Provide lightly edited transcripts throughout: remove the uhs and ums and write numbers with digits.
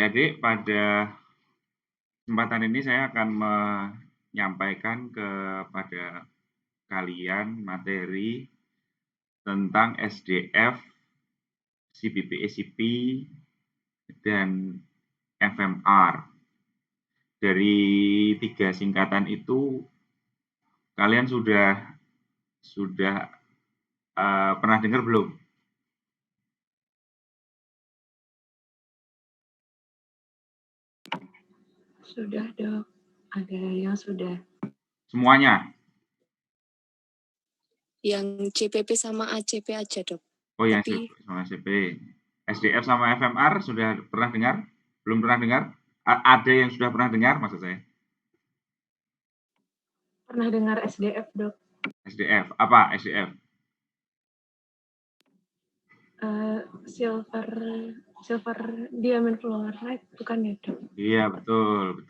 Adik-adik, pada kesempatan ini saya akan menyampaikan kepada kalian materi tentang SDF, CPP-ACP, dan FMR. Dari 3 singkatan itu, kalian sudah pernah dengar belum? Sudah, Dok. Ada yang sudah. Semuanya? Yang CPP sama ACP aja, Dok. Oh, yang Tapi CPP sama ACP. SDF sama FMR sudah pernah dengar? Belum pernah dengar? Ada yang sudah pernah dengar maksud saya? Pernah dengar SDF, Dok? SDF, apa SDF? Silver diamond fluoride, bukan ya, Dok? Iya, betul.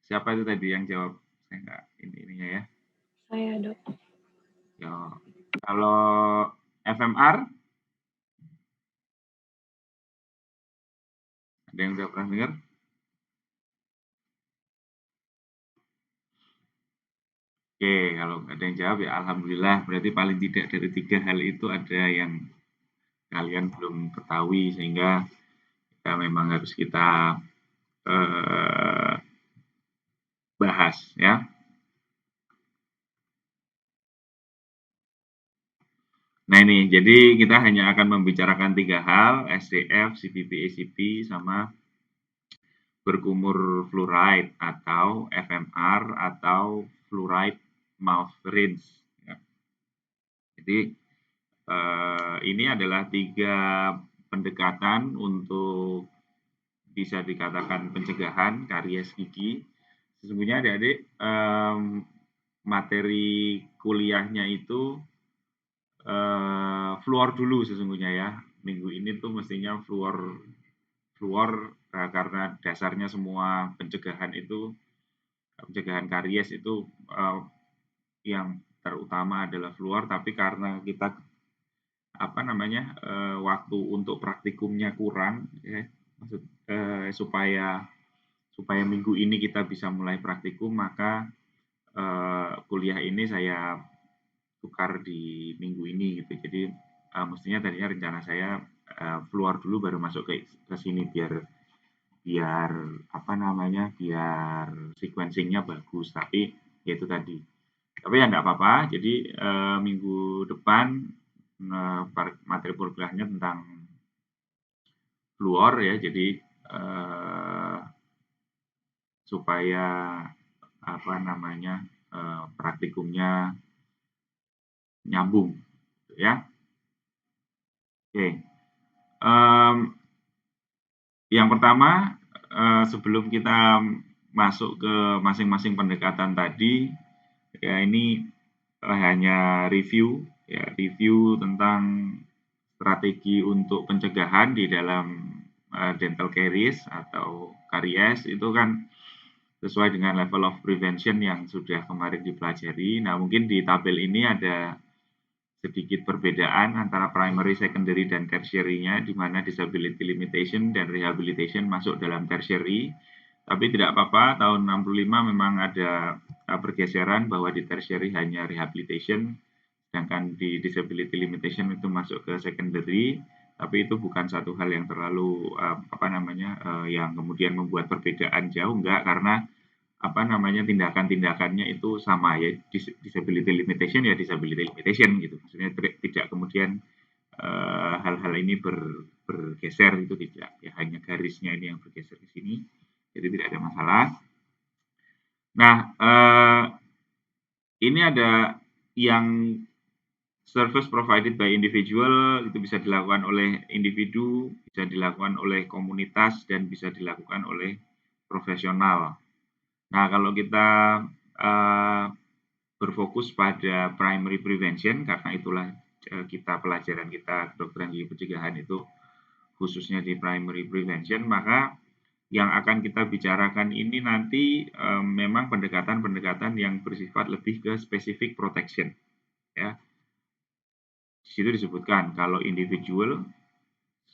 Siapa itu tadi yang jawab? Saya nggak ininya ya. Saya, Dok. Ya. Kalau FMR, ada yang udah pernah dengar? Oke, kalau ada yang jawab ya alhamdulillah, berarti paling tidak dari 3 hal itu ada yang kalian belum ketahui, sehingga memang harus kita bahas ya. Nah ini, jadi kita hanya akan membicarakan 3 hal, SDF, CPP-ACP, sama berkumur fluoride atau FMR atau fluoride mouth rinse. Ya. Jadi ini adalah 3 pendekatan untuk bisa dikatakan pencegahan karies gigi. Sesungguhnya adik-adik materi kuliahnya itu fluor dulu sesungguhnya ya. Minggu ini tuh mestinya fluor karena dasarnya semua pencegahan karies itu yang terutama adalah fluor, tapi karena kita waktu untuk praktikumnya kurang ya, supaya minggu ini kita bisa mulai praktikum, maka kuliah ini saya tukar di minggu ini gitu. Jadi mestinya tadinya rencana saya fluor dulu baru masuk ke sini biar sequencingnya bagus, tapi ya itu tadi. Tapi ya enggak apa-apa. Jadi minggu depan materi kuliahnya tentang fluor ya. Jadi supaya praktikumnya nyambung ya. Oke. Yang pertama, sebelum kita masuk ke masing-masing pendekatan tadi, ya ini hanya review tentang strategi untuk pencegahan di dalam dental caries atau karies. Itu kan sesuai dengan level of prevention yang sudah kemarin dipelajari. Nah, mungkin di tabel ini ada sedikit perbedaan antara primary, secondary, dan tertiary-nya, di mana disability limitation dan rehabilitation masuk dalam tertiary. Tapi tidak apa-apa, tahun 65 memang ada pergeseran bahwa di tertiary hanya rehabilitation, sedangkan di disability limitation itu masuk ke secondary. Tapi itu bukan satu hal yang terlalu yang kemudian membuat perbedaan jauh, enggak, karena tindakan-tindakannya itu sama ya. Disability limitation ya disability limitation gitu. Maksudnya tidak kemudian hal-hal ini bergeser, itu tidak ya, hanya garisnya ini yang bergeser ke sini, jadi tidak ada masalah. Nah, ini ada yang service provided by individual, itu bisa dilakukan oleh individu, bisa dilakukan oleh komunitas, dan bisa dilakukan oleh profesional. Nah, kalau kita berfokus pada primary prevention, karena itulah pelajaran kita kedokteran gigi pencegahan itu khususnya di primary prevention, maka yang akan kita bicarakan ini nanti memang pendekatan-pendekatan yang bersifat lebih ke specific protection ya. Di situ disebutkan kalau individual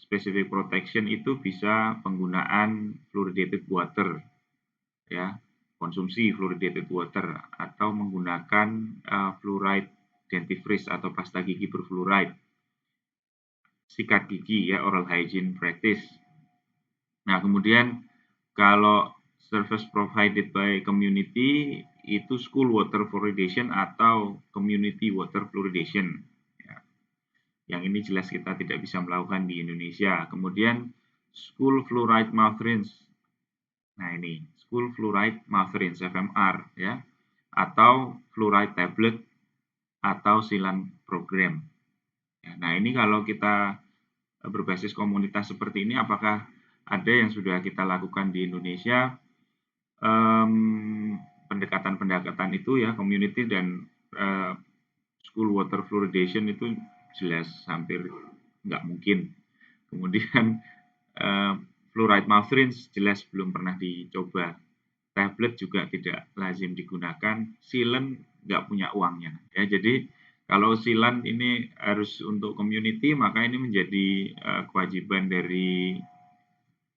specific protection itu bisa penggunaan fluoridated water, ya, konsumsi fluoridated water atau menggunakan fluoride dentifrice atau pasta gigi berfluoride, sikat gigi ya, oral hygiene practice. Nah, kemudian kalau service provided by community itu school water fluoridation atau community water fluoridation. Ya. Yang ini jelas kita tidak bisa melakukan di Indonesia. Kemudian school fluoride mouth rinse. Nah, ini school fluoride mouth rinse FMR ya, atau fluoride tablet atau silan program. Ya, nah, ini kalau kita berbasis komunitas seperti ini, apakah ada yang sudah kita lakukan di Indonesia? Pendekatan-pendekatan itu ya, community dan school water fluoridation itu jelas hampir nggak mungkin. Kemudian fluoride mouth rinse jelas belum pernah dicoba. Tablet juga tidak lazim digunakan. Sealant nggak punya uangnya. Ya, jadi kalau sealant ini harus untuk community, maka ini menjadi kewajiban dari,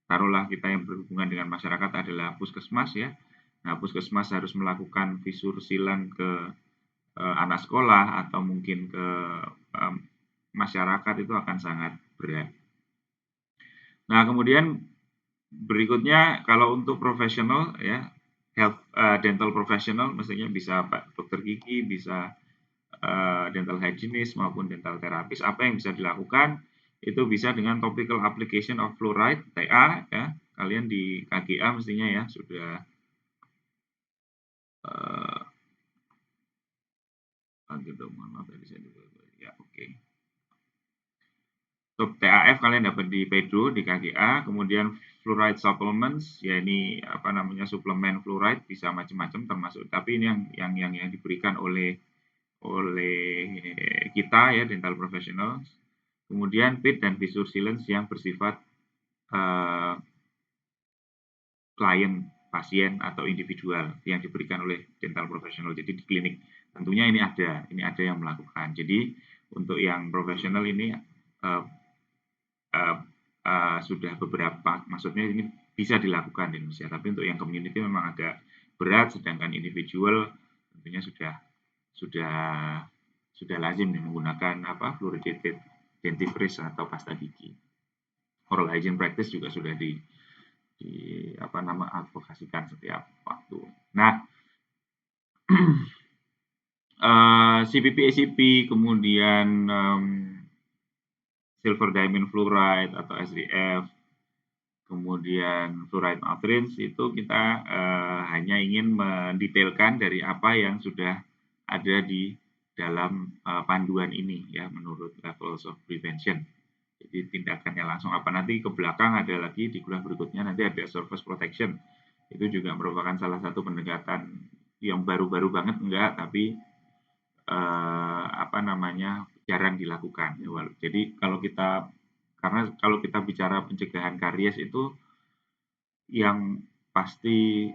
taruhlah kita yang berhubungan dengan masyarakat adalah puskesmas ya. Nah, puskesmas harus melakukan visur sealant ke anak sekolah atau mungkin ke masyarakat, itu akan sangat berat. Nah, kemudian berikutnya kalau untuk profesional ya, health dental professional mestinya bisa Pak dokter gigi, bisa dental hygienist maupun dental terapis. Apa yang bisa dilakukan? Itu bisa dengan topical application of fluoride TA ya. Kalian di KGA mestinya ya sudah ya, oke. Untuk TAF kalian dapat di PEDO di KGA, kemudian fluoride supplements, ya ini apa namanya, suplemen fluoride bisa macam-macam termasuk, tapi ini yang diberikan oleh kita ya, dental professionals. Kemudian PIT dan visur sealants yang bersifat klien, pasien atau individual yang diberikan oleh dental professional. Jadi di klinik tentunya ini ada yang melakukan. Jadi untuk yang profesional ini sudah beberapa, maksudnya ini bisa dilakukan di Indonesia. Tapi untuk yang community memang agak berat, sedangkan individual tentunya sudah lazim nih menggunakan fluoridated dentifrice atau pasta gigi. Oral hygiene practice juga sudah advokasikan setiap waktu. Nah, CPP, ACP, kemudian silver diamond fluoride atau SDF, kemudian fluoride mouth rinse, itu kita hanya ingin mendetailkan dari apa yang sudah ada di dalam panduan ini ya, menurut levels of prevention. Jadi tindakannya langsung apa, nanti ke belakang ada lagi di kuliah berikutnya, nanti ada surface protection. Itu juga merupakan salah satu pendekatan yang baru-baru banget, enggak, tapi jarang dilakukan. Jadi karena kalau kita bicara pencegahan karies itu yang pasti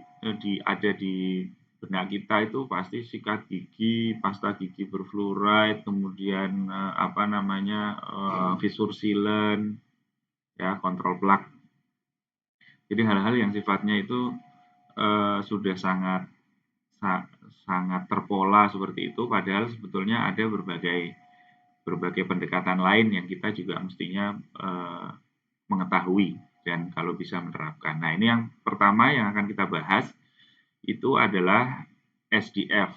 ada di benak kita itu pasti sikat gigi, pasta gigi berfluoride, kemudian visur sealant, ya, kontrol plak. Jadi hal-hal yang sifatnya itu sudah sangat terpola seperti itu, padahal sebetulnya ada berbagai pendekatan lain yang kita juga mestinya mengetahui dan kalau bisa menerapkan. Nah, ini yang pertama yang akan kita bahas itu adalah SDF